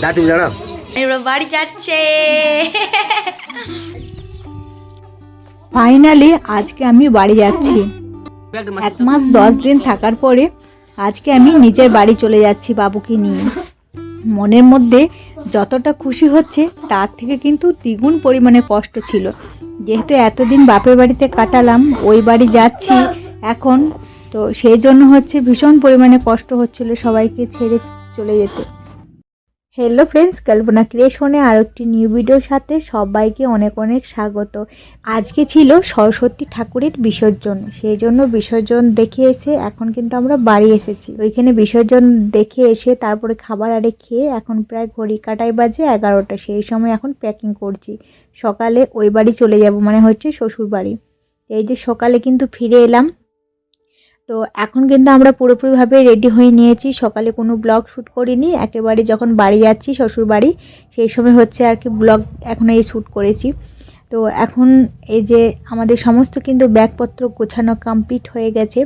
দা তুমি জানো এবার বাড়ি যাচ্ছে। ফাইনালি আজকে আমি বাড়ি যাচ্ছি। 1 মাস 10 দিন থাকার পরে আজকে আমি নিজের বাড়ি চলে যাচ্ছি বাবুকে নিয়ে। মনের মধ্যে যতটা খুশি হচ্ছে তার থেকে কিন্তু দ্বিগুণ পরিমাণে কষ্ট ছিল, যেহেতু এতদিন বাপের বাড়িতে কাটালাম, ওই বাড়ি যাচ্ছি এখন, তো সেই জন্য হচ্ছে ভীষণ পরিমাণে কষ্ট হচ্ছিল সবাইকে ছেড়ে চলে যেতে। হ্যালো ফ্রেন্ডস, কল্পনা ক্রিয়েশনে আর একটি নিউ ভিডিওর সাথে সবাইকে অনেক অনেক স্বাগত। আজকে ছিল সরস্বতী ঠাকুরের বিসর্জন, সেই জন্য বিসর্জন দেখে এসে এখন কিন্তু আমরা বাড়ি এসেছি। ওইখানে বিসর্জন দেখে এসে তারপরে খাবার আরে খেয়ে এখন প্রায় ঘড়ি কাটায় বাজে 11টা। সেই সময় এখন প্যাকিং করছি, সকালে ওই বাড়ি চলে যাব, মানে হচ্ছে শ্বশুর বাড়ি। এই যে সকালে কিন্তু ফিরে এলাম, তো এখন কিন্তু আমরা পুরোপুরিভাবে রেডি হয়ে নিয়েছি। সকালে কোনো ব্লগ শ্যুট করিনি, একেবারে যখন বাড়ি যাচ্ছি শ্বশুর বাড়ি সেই সময় হচ্ছে আর কি ব্লগ এখন এই শ্যুট করেছি। তো এখন এই যে আমাদের সমস্ত কিন্তু ব্যাগপত্র গোছানো কমপ্লিট হয়ে গেছে,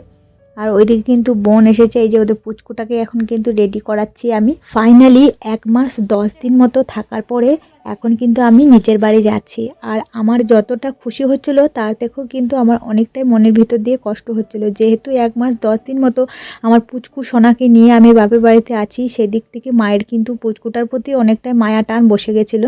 আর ওইদিকে কিন্তু বোন এসেছে, এই যে ওদের পুচকুটাকে এখন কিন্তু রেডি করাচ্ছি আমি। ফাইনালি 1 মাস 10 দিন মতো থাকার পরে এখন কিন্তু আমি নিচের বাড়ি যাচ্ছি। আর আমার যতটা খুশি হচ্ছিল তার থেকেও কিন্তু আমার অনেকটাই মনের ভিতর দিয়ে কষ্ট হচ্ছিল, যেহেতু 1 মাস 10 দিন মতো আমার পুচকু সোনাকে নিয়ে আমি বাপের বাড়িতে আছি। সেদিক থেকে মায়ের কিন্তু পুচকুটার প্রতি অনেকটাই মায়া টান বসে গেছিলো,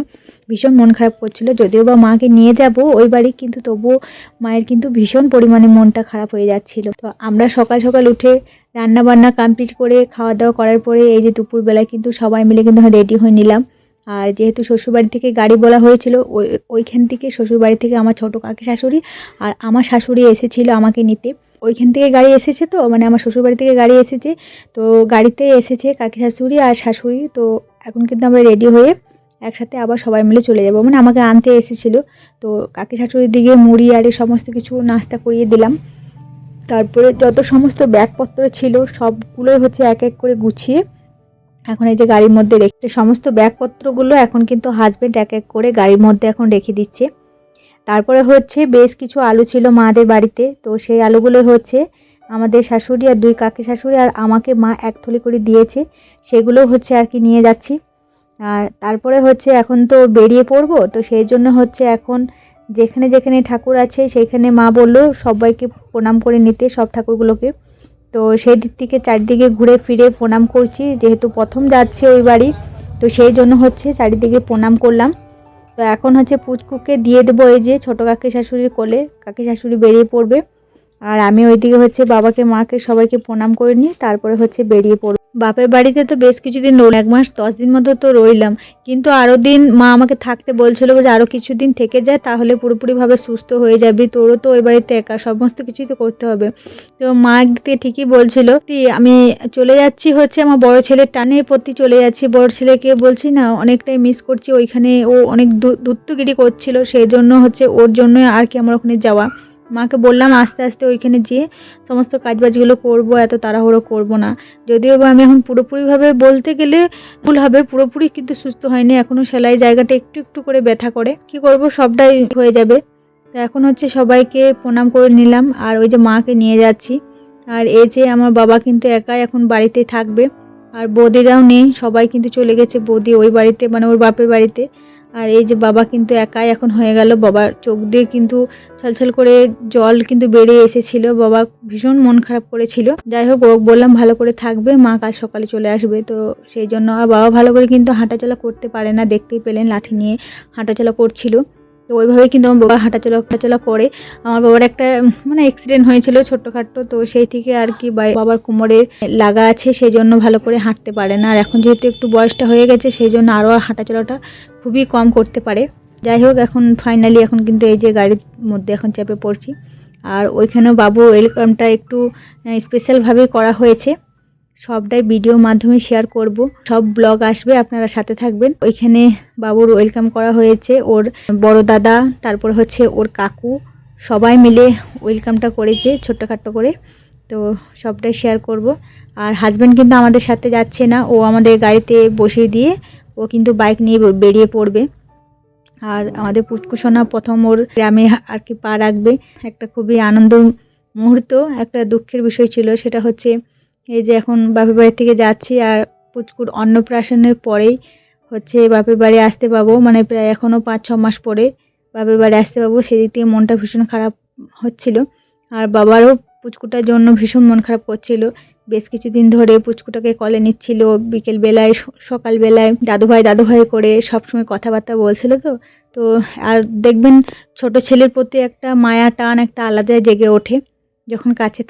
ভীষণ মন খারাপ করছিল। যদিও বা মাকে নিয়ে যাব ওই বাড়ি, কিন্তু তবুও মায়ের কিন্তু ভীষণ পরিমাণে মনটা খারাপ হয়ে যাচ্ছিল। তো আমরা সকাল সকাল উঠে রান্না বান্না কমপ্লিট করে খাওয়া দাওয়া করার পরে এই যে দুপুরবেলায় কিন্তু সবাই মিলে কিন্তু রেডি হয়ে নিলাম। আর যেহেতু শ্বশুরবাড়ি থেকে গাড়ি বলা হয়েছিল, ওইখান থেকে শ্বশুরবাড়ি থেকে আমার ছোটো কাকি শাশুড়ি আর আমার শাশুড়ি এসেছিল আমাকে নিতে। ওইখান থেকে গাড়ি এসেছে, তো মানে আমার শ্বশুরবাড়ি থেকে গাড়ি এসেছে, তো গাড়িতে এসেছে কাকি শাশুড়ি আর শাশুড়ি। তো এখন কিন্তু আমরা রেডি হয়ে একসাথে আবার সবাই মিলে চলে যাব, মানে আমাকে আনতে এসেছিলো। তো কাকি শাশুড়ির দিকে মুড়ি আর সমস্ত কিছু নাস্তা করিয়ে দিলাম। তারপরে যত সমস্ত ব্যাগপত্র ছিল সবগুলোই হচ্ছে এক এক করে গুছিয়ে এখন এই যে গাড়ির মধ্যে রেখে, সমস্ত ব্যাগপত্রগুলো এখন কিন্তু হাজব্যান্ড এক এক করে গাড়ির মধ্যে এখন রেখে দিচ্ছে। তারপরে হচ্ছে বেশ কিছু আলু ছিল মাদের বাড়িতে, তো সেই আলুগুলো হচ্ছে আমাদের শাশুড়ি আর 2 কাকি শাশুড়ি আর আমাকে মা 1 থলি করে দিয়েছে, সেগুলো হচ্ছে আর কি নিয়ে যাচ্ছি। আর তারপরে হচ্ছে এখন তো বেরিয়ে পড়বো, তো সেই জন্য হচ্ছে এখন যেখানে যেখানে ঠাকুর আছে সেইখানে মা বললো সবাইকে প্রণাম করে নিতে, সব ঠাকুরগুলোকে। তো সেই দিক থেকে চারিদিকে ঘুরে ফিরে প্রণাম করছি, যেহেতু প্রথম যাচ্ছে ওই বাড়ি, তো সেই জন্য হচ্ছে চারিদিকে প্রণাম করলাম। তো এখন হচ্ছে পুচকুকে দিয়ে দেবো এই যে ছোটো কাকি শাশুড়ির কোলে, কাকি শাশুড়ি বেরিয়ে পড়বে, আর আমি ওইদিকে হচ্ছে বাবাকে মাকে সবাইকে প্রণাম করে নিই, তারপরে হচ্ছে বেরিয়ে পড়ব। বাপের বাড়িতে তো বেশ কিছুদিন রইলাম, 1 মাস 10 দিন মতো তো রইলাম, কিন্তু আরও দিন মা আমাকে থাকতে বলছিল যে আরও কিছুদিন থেকে যায়, তাহলে পুরোপুরিভাবে সুস্থ হয়ে যাবি, তোরও তো ওই বাড়িতে একা সমস্ত কিছুই তো করতে হবে। তো মা একদিক থেকে ঠিকই বলছিল। আমি চলে যাচ্ছি হচ্ছে আমার বড় ছেলের টানের প্রতি চলে যাচ্ছি, বড় ছেলেকে বলছি না অনেকটাই মিস করছি, ওইখানে ও অনেক ধূর্তগিরি করছিল, সেই জন্য হচ্ছে ওর জন্য আর কি আমার ওখানে যাওয়া। মাকে বললাম আস্তে আস্তে ওইখানে যেয়ে সমস্ত কাজবাজগুলো করব, এত তাড়াহুড়ো করব না। যদিও বা আমি এখন পুরোপুরিভাবে বলতে গেলে ভুল হবে, পুরোপুরি কিন্তু সুস্থ হয়নি, এখনও সেলাই জায়গাটা একটু একটু করে ব্যথা করে, কি করব সবটাই হয়ে যাবে। তো এখন হচ্ছে সবাইকে প্রণাম করে নিলাম, আর ওই যে মাকে নিয়ে যাচ্ছি। আর এই যে আমার বাবা কিন্তু একাই এখন বাড়িতে থাকবে, আর বৌদিরাও নেই, সবাই কিন্তু চলে গেছে, বৌদি ওই বাড়িতে মানে ওর বাপের বাড়িতে। আর এই যে বাবা কিন্তু একাই এখন হয়ে গেল, বাবার চোখ দিয়ে কিন্তু ছলছল করে জল কিন্তু বেরিয়ে এসেছিল, বাবা ভীষণ মন খারাপ করেছিল। যাই হোক বললাম ভালো করে থাকবে, মা কাল সকালে চলে আসবে, তো সেই জন্য। আর বাবা ভালো করে কিন্তু হাঁটাচলা করতে পারে না, দেখতেই পেলেন লাঠি নিয়ে হাঁটাচলা করছিল, তো ওইভাবেই কিন্তু আমার বাবা হাঁটাচলা করে। আমার বাবার একটা মানে অ্যাক্সিডেন্ট হয়েছিল ছোট্টখাট্টো, তো সেই থেকে আর কি বাবার কোমরে লাগা আছে, সেই জন্য ভালো করে হাঁটতে পারে না। আর এখন যেহেতু একটু বয়সটা হয়ে গেছে সেই জন্য আরও হাঁটাচলাটা খুবই কম করতে পারে। যাই হোক এখন ফাইনালি এখন কিন্তু এই যে গাড়ির মধ্যে এখন চেপে পড়ছি, আর ওইখানেও বাবু ওয়েলকামটা একটু স্পেশালভাবে করা হয়েছে, সবটাই ভিডিওর মাধ্যমে শেয়ার করব, সব ব্লগ আসবে, আপনারা সাথে থাকবেন। ওইখানে বাবুর ওয়েলকাম করা হয়েছে, ওর বড় দাদা তারপর হচ্ছে ওর কাকু সবাই মিলে ওয়েলকামটা করেছে ছোট্টখাট্টো করে, তো সবটাই শেয়ার করব। আর হাজব্যান্ড কিন্তু আমাদের সাথে যাচ্ছে না, ও আমাদের গাড়িতে বসিয়ে দিয়ে ও কিন্তু বাইক নিয়ে বেরিয়ে পড়বে। আর আমাদের পুচকুসোনা প্রথম ওর গ্রামে আর কি পা রাখবে, একটা খুবই আনন্দ মুহূর্ত। একটা দুঃখের বিষয় ছিল, সেটা হচ্ছে এই যে এখন বাপের বাড়ি থেকে যাচ্ছি আর পুচকুর অন্নপ্রাশনের পরেই হচ্ছে বাপের বাড়ি আসতে পাবো, মানে প্রায় এখনও 5-6 মাস পরে বাপের বাড়ি আসতে পাবো। সেদিক থেকে মনটা ভীষণ খারাপ হচ্ছিল। আর বাবারও পুচকুটার জন্য ভীষণ মন খারাপ করছিল। বেশ কিছুদিন ধরে পুচকুটাকে কলে নিচ্ছিল, বিকেলবেলায় সকালবেলায় দাদু ভাই করে সবসময় কথাবার্তা বলছিল। তো আর দেখবেন ছোট ছেলের প্রতি একটা মায়া টান একটা আলাদা জেগে ওঠে যখন কাছে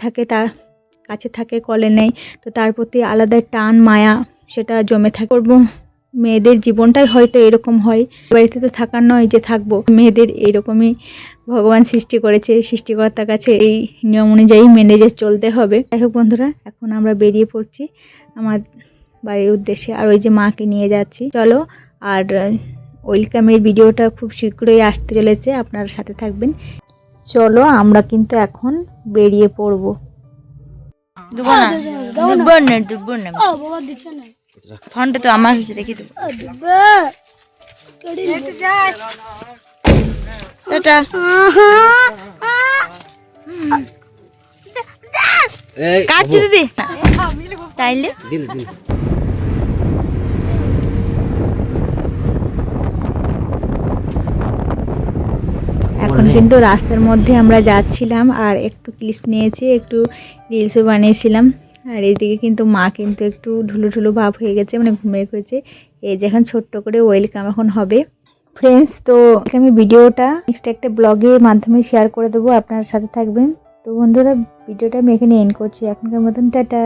থাকে কলে নেই, তো তার প্রতি আলাদা টান মায়া সেটা জমে থাকে। করবো মেয়েদের জীবনটাই হয়তো এরকম হয়, বাড়িতে তো থাকার নয় যে থাকবো, মেয়েদের এরকমই ভগবান সৃষ্টি করেছে, সৃষ্টিকর্তার কাছে এই নিয়ম অনুযায়ী মেনে যে চলতে হবে। যাই হোক বন্ধুরা, এখন আমরা বেরিয়ে পড়ছি আমার বাড়ির উদ্দেশ্যে, আর ওই যে মাকে নিয়ে যাচ্ছি। চলো, আর ওয়েলকামের ভিডিওটা খুব শীঘ্রই আসতে চলেছে, আপনারা সাথে থাকবেন। চলো, আমরা কিন্তু এখন বেরিয়ে পড়বো। ফোনটা তো আমার কাছে রেখে দেবো। টাটা। কাটছি দিদি তাইলে এখন কিন্তু রাস্তার মধ্যে আমরা যাচ্ছিলাম, আর একটু ক্লিপ নিয়েছি, একটু রিলসও বানিয়েছিলাম। আর এইদিকে কিন্তু মা কিন্তু একটু ঢুলু ভাব হয়ে গেছে, মানে ঘুমিয়ে গেছে। এই যে এখন ছোট্ট করে ওয়েলকাম এখন হবে। ফ্রেন্ডস, তো আমি ভিডিওটা নেক্সট একটা ব্লগের মাধ্যমে শেয়ার করে দেবো, আপনার সাথে থাকবেন। তো বন্ধুরা, ভিডিওটা আমি এখানে এন্ড করছি এখনকার মতন। টাটা।